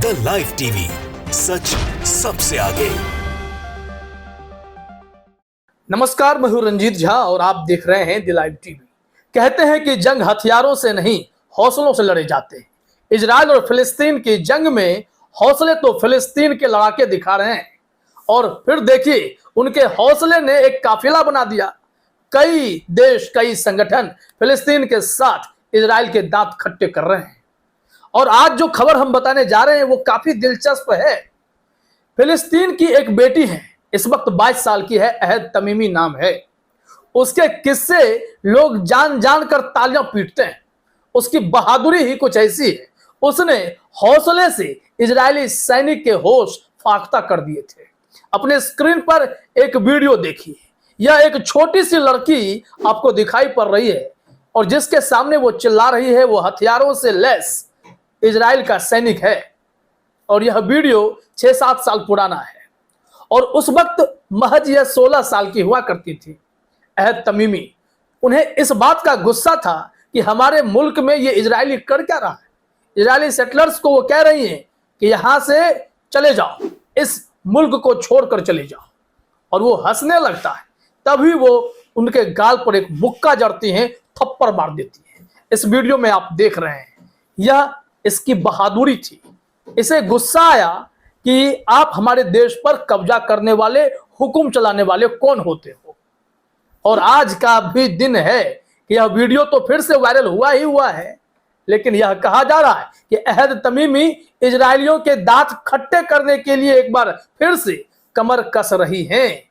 The live TV, सच सबसे आगे। नमस्कार, मैं हूं रंजीत झा और आप देख रहे हैं द लाइव टीवी। कहते हैं कि जंग हथियारों से नहीं हौसलों से लड़े जाते हैं। इजराइल और फिलिस्तीन की जंग में हौसले तो फिलिस्तीन के लड़ाके दिखा रहे हैं और फिर देखिए उनके हौसले ने एक काफिला बना दिया। कई देश, कई संगठन फिलिस्तीन के साथ इजराइल के दांत खट्टे कर रहे हैं। और आज जो खबर हम बताने जा रहे हैं वो काफी दिलचस्प है। फिलिस्तीन की एक बेटी है, इस वक्त 22 साल की है, अहद तमीमी नाम है। उसके किस्से लोग जान जान कर तालियां पीटते हैं। उसकी बहादुरी ही कुछ ऐसी है, उसने हौसले से इजरायली सैनिक के होश फाख्ता कर दिए थे। अपने स्क्रीन पर एक वीडियो देखिए। यह एक छोटी सी लड़की आपको दिखाई पड़ रही है और जिसके सामने वो चिल्ला रही है वो हथियारों से लैस इजराइल का सैनिक है। और यह वीडियो 6-7 साल पुराना है और उस वक्त महज यह 16 साल की हुआ करती थी अहद तमीमी। उन्हें इस बात का गुस्सा था कि हमारे मुल्क में ये इजरायली कर क्या रहा है। इजरायली सेटलर्स को वो कह रही हैं कि यहां से चले जाओ, इस मुल्क को छोड़कर चले जाओ। और वो हंसने लगता है, तभी वो उनके गाल पर एक मुक्का जड़ती हैं, थप्पड़ मार देती हैं। इस वीडियो में आप देख रहे हैं, यह इसकी बहादुरी थी। इसे गुस्सा आया कि आप हमारे देश पर कब्जा करने वाले, हुक्म चलाने वाले कौन होते हो। और आज का भी दिन है कि यह वीडियो तो फिर से वायरल हुआ ही हुआ है, लेकिन यह कहा जा रहा है कि अहद तमीमी इजरायलियों के दांत खट्टे करने के लिए एक बार फिर से कमर कस रही हैं।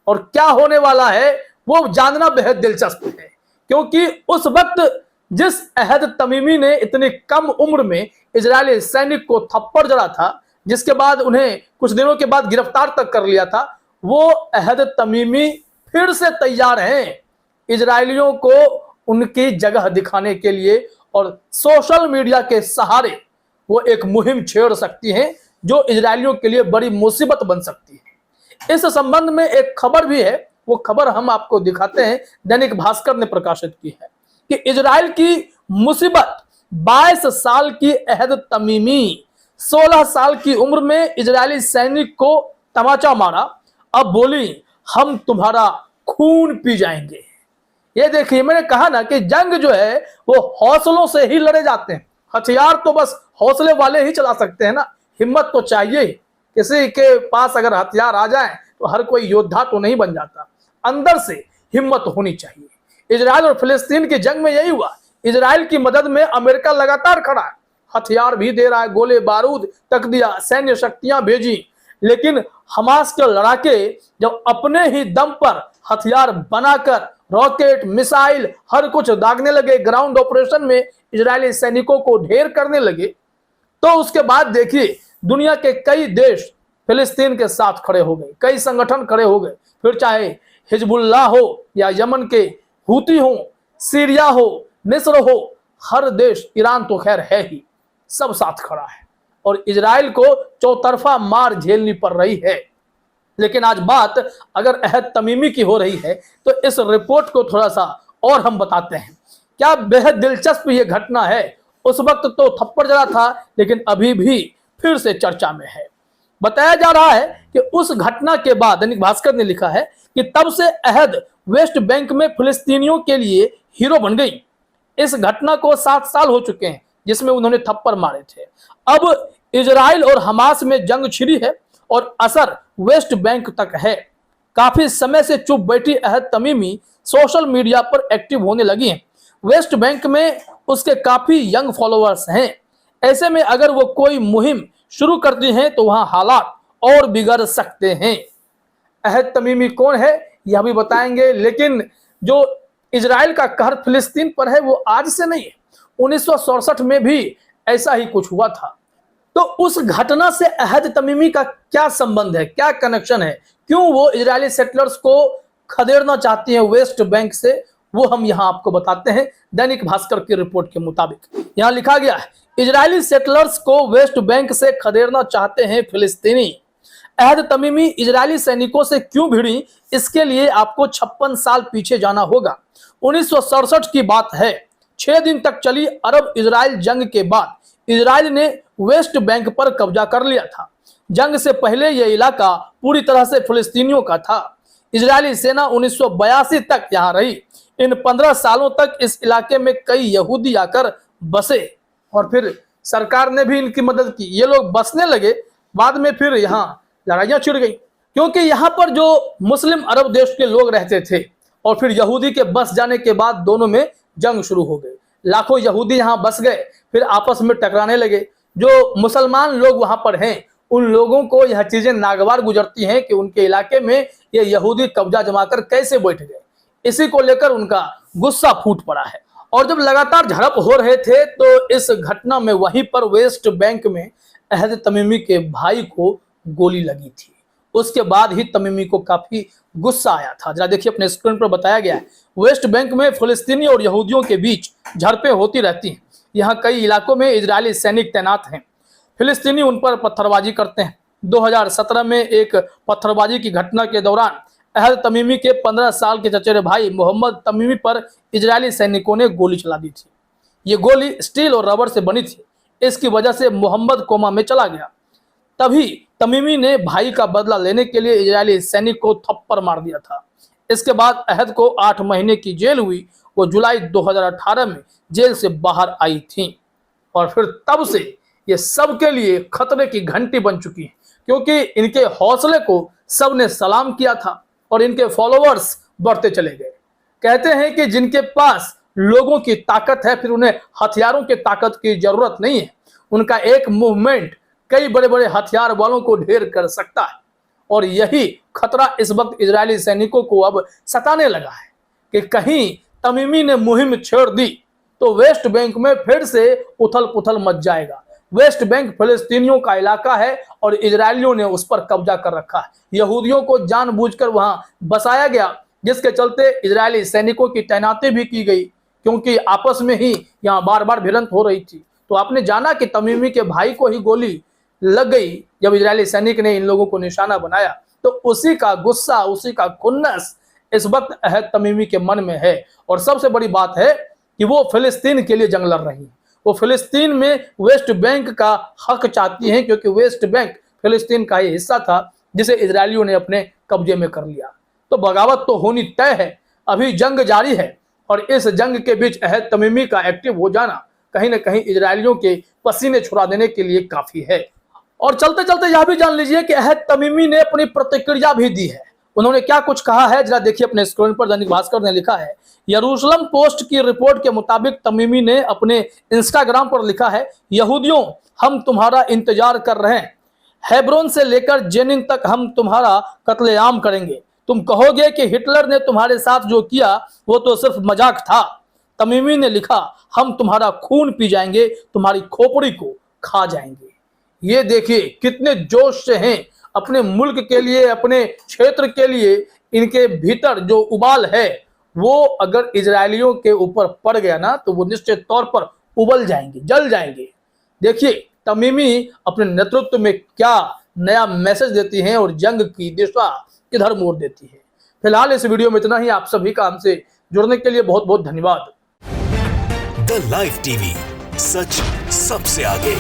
और क्या होने वाला है वो जानना बेहद दिलचस्प है, क्योंकि उस वक्त जिस अहद तमीमी ने इतनी कम उम्र में इजरायली सैनिक को थप्पड़ जड़ा था, जिसके बाद उन्हें कुछ दिनों के बाद गिरफ्तार तक कर लिया था, वो अहद तमीमी फिर से तैयार हैं इजरायलियों को उनकी जगह दिखाने के लिए। और सोशल मीडिया के सहारे वो एक मुहिम छेड़ सकती हैं जो इजरायलियों के लिए बड़ी मुसीबत बन सकती है। इस संबंध में एक खबर भी है, वो खबर हम आपको दिखाते हैं। दैनिक भास्कर ने प्रकाशित की है कि इजराइल की मुसीबत, 22 साल की अहद तमीमी 16 साल की उम्र में इजरायली सैनिक को तमाचा मारा, अब बोली हम तुम्हारा खून पी जाएंगे। ये देखिए, मैंने कहा ना कि जंग जो है वो हौसलों से ही लड़े जाते हैं। हथियार तो बस हौसले वाले ही चला सकते हैं ना, हिम्मत तो चाहिए ही। किसी के पास अगर हथियार आ जाए तो हर कोई योद्धा तो नहीं बन जाता, अंदर से हिम्मत होनी चाहिए। इजराइल और फिलिस्तीन की जंग में यही हुआ। इजराइल की मदद में अमेरिका लगातार खड़ा है, हथियार भी दे रहा है, गोले बारूद तक दिया, सैन्य शक्तियां भेजी। लेकिन हमास के लड़ाके जब अपने ही दम पर हथियार बनाकर रॉकेट, मिसाइल हर कुछ दागने लगे, ग्राउंड ऑपरेशन में इजरायली सैनिकों को ढेर करने लगे, तो उसके बाद देखिए दुनिया के कई देश फिलिस्तीन के साथ खड़े हो गए, कई संगठन खड़े हो गए। फिर चाहे हिजबुल्लाह हो या यमन के हूती हो, सीरिया हो, मिस्र हो, हर देश, ईरान तो खैर है ही, सब साथ खड़ा है। और इजराइल को चौतरफा मार झेलनी पड़ रही है। लेकिन आज बात अगर अहद तमीमी की हो रही है तो इस रिपोर्ट को थोड़ा सा और हम बताते हैं। क्या बेहद दिलचस्प ये घटना है। उस वक्त तो थप्पड़ जड़ा था, लेकिन अभी भी फिर से चर्चा में है। बताया जा रहा है कि उस घटना के बाद दैनिक भास्कर ने लिखा है कि तब से अहद वेस्ट बैंक में फिलिस्तीनियों के लिए हीरो बन गई। इस घटना को 7 साल हो चुके हैं जिसमें उन्होंने थप्पड़ मारे थे। अब इजराइल और हमास में जंग छिड़ी है और असर वेस्ट बैंक तक है। काफी समय से चुप बैठी अहद तमीमी सोशल मीडिया पर एक्टिव होने लगी हैं। वेस्ट बैंक में उसके काफी यंग फॉलोअर्स हैं। ऐसे में अगर वो कोई मुहिम शुरू करती हैं तो वहां हालात और बिगड़ सकते हैं। अहद तमीमी कौन है यह भी बताएंगे, लेकिन जो इजराइल का कहर फिलिस्तीन पर है वो आज से नहीं है। 1967 में भी ऐसा ही कुछ हुआ था। तो उस घटना से अहद तमीमी का क्या संबंध है, क्या कनेक्शन है, क्यों वो इजरायली सेटलर्स को खदेड़ना चाहती हैं वेस्ट बैंक से, वो हम यहां आपको बताते हैं। दैनिक भास्कर की रिपोर्ट के मुताबिक यहां लिखा गया है, इजरायली सेटलर्स को वेस्ट बैंक से खदेड़ना चाहते हैं फिलिस्तीनी। अहद तमीमी इजरायली सैनिकों से क्यों भिड़ी, इसके लिए आपको 56 साल पीछे जाना होगा। 1967 की बात है। 6 दिन तक चली अरब इजराइल जंग के बाद इजराइल ने वेस्ट बैंक पर कब्जा कर लिया था। जंग से पहले यह इलाका पूरी तरह से फिलिस्तीनियों का था। इजरायली सेना 1982 तक यहाँ रही। इन 15 सालों तक इस इलाके में कई यहूदी आकर बसे और फिर सरकार ने भी इनकी मदद की। ये लोग बसने लगे, बाद में फिर यहाँ लड़ाइयाँ छिड़ गई, क्योंकि यहाँ पर जो मुस्लिम अरब देश के लोग रहते थे और फिर यहूदी के बस जाने के बाद दोनों में जंग शुरू हो गई। लाखों यहूदी यहाँ बस गए, फिर आपस में टकराने लगे। जो मुसलमान लोग वहाँ पर हैं उन लोगों को यह चीजें नागवार गुजरती हैं कि उनके इलाके में ये यहूदी कब्जा जमाकर कैसे बैठ गए। इसी को लेकर उनका गुस्सा फूट पड़ा है। और जब लगातार झड़प हो रहे थे तो इस घटना में वहीं पर वेस्ट बैंक में अहद तमीमी के भाई को गोली लगी थी। उसके बाद ही तमीमी को काफी गुस्सा आया था। जरा देखिए, अपने स्क्रीन पर बताया गया है। वेस्ट बैंक में फिलिस्तीनी और यहूदियों के बीच झड़पें होती रहती हैं। यहाँ कई इलाकों में इजरायली सैनिक तैनात हैं। फिलिस्तीनी उन पर पत्थरबाजी करते हैं। 2017 में एक पत्थरबाजी की घटना के दौरान अहद तमीमी के 15 साल के चचेरे भाई मोहम्मद तमीमी पर इजरायली सैनिकों ने गोली चला दी थी। ये गोली स्टील और रबर से बनी थी। इसकी वजह से मोहम्मद कोमा में चला गया। तभी तमीमी ने भाई का बदला लेने के लिए इजरायली सैनिक को थप्पड़ मार दिया था। इसके बाद अहद को 8 महीने की जेल हुई। वो जुलाई 2018 में जेल से बाहर आई थी और फिर तब से ये सबके लिए खतरे की घंटी बन चुकी है, क्योंकि इनके हौसले को सबने सलाम किया था और इनके फॉलोअर्स बढ़ते चले गए। कहते हैं कि जिनके पास लोगों की ताकत है फिर उन्हें हथियारों की ताकत की जरूरत नहीं है। उनका एक मूवमेंट कई बड़े बड़े हथियार वालों को ढेर कर सकता है। और यही खतरा इस वक्त इजरायली सैनिकों को अब सताने लगा है कि कहीं तमीमी ने मुहिम छेड़ दी तो वेस्ट बैंक में फिर से उथल पुथल मच जाएगा। वेस्ट बैंक फिलिस्तीनियों का इलाका है और इजरायलियों ने उस पर कब्जा कर रखा है। यहूदियों को जानबूझकर वहां बसाया गया, जिसके चलते इजरायली सैनिकों की तैनाती भी की गई, क्योंकि आपस में ही यहाँ बार बार भिड़ंत हो रही थी। तो आपने जाना कि तमीमी के भाई को ही गोली लग गई जब इजरायली सैनिक ने इन लोगों को निशाना बनाया। तो उसी का गुस्सा, उसी का खुन्नस इस वक्त अहद तमीमी के मन में है। और सबसे बड़ी बात है कि वो फिलिस्तीन के लिए जंग लड़ रही है। वो फिलिस्तीन में वेस्ट बैंक का हक चाहती हैं, क्योंकि वेस्ट बैंक फिलिस्तीन का ही हिस्सा था जिसे इजरायलियों ने अपने कब्जे में कर लिया। तो बगावत तो होनी तय है। अभी जंग जारी है और इस जंग के बीच अहद तमीमी का एक्टिव हो जाना कहीं ना कहीं इजरायलियों के पसीने छुड़ा देने के लिए काफी है। और चलते चलते यह भी जान लीजिए कि अहद तमीमी ने अपनी प्रतिक्रिया भी दी है। उन्होंने क्या कुछ कहा है, जरा देखिए अपने स्क्रीन पर। दैनिक भास्कर ने लिखा है, यरूशलेम पोस्ट की रिपोर्ट के मुताबिक तमीमी ने अपने इंस्टाग्राम पर लिखा है, यहूदियों हम तुम्हारा इंतजार कर रहे हैं। हेब्रोन से लेकर जेनिन तक हम तुम्हारा कत्लेआम करेंगे। तुम कहोगे कि हिटलर ने तुम्हारे साथ जो किया वो तो सिर्फ मजाक था। तमीमी ने लिखा, हम तुम्हारा खून पी जाएंगे, तुम्हारी खोपड़ी को खा जाएंगे। ये देखिए कितने जोश से हैं अपने मुल्क के लिए, अपने क्षेत्र के लिए। इनके भीतर जो उबाल है वो अगर इजरायलियों के ऊपर पड़ गया ना तो वो निश्चित तौर पर उबल जाएंगे, जल जाएंगे। देखिए तमीमी अपने नेतृत्व में क्या नया मैसेज देती हैं और जंग की दिशा किधर मोड़ देती है। फिलहाल इस वीडियो में इतना ही। आप सभी का हमसे जुड़ने के लिए बहुत बहुत धन्यवाद। द लाइव टीवी, सच सबसे आगे।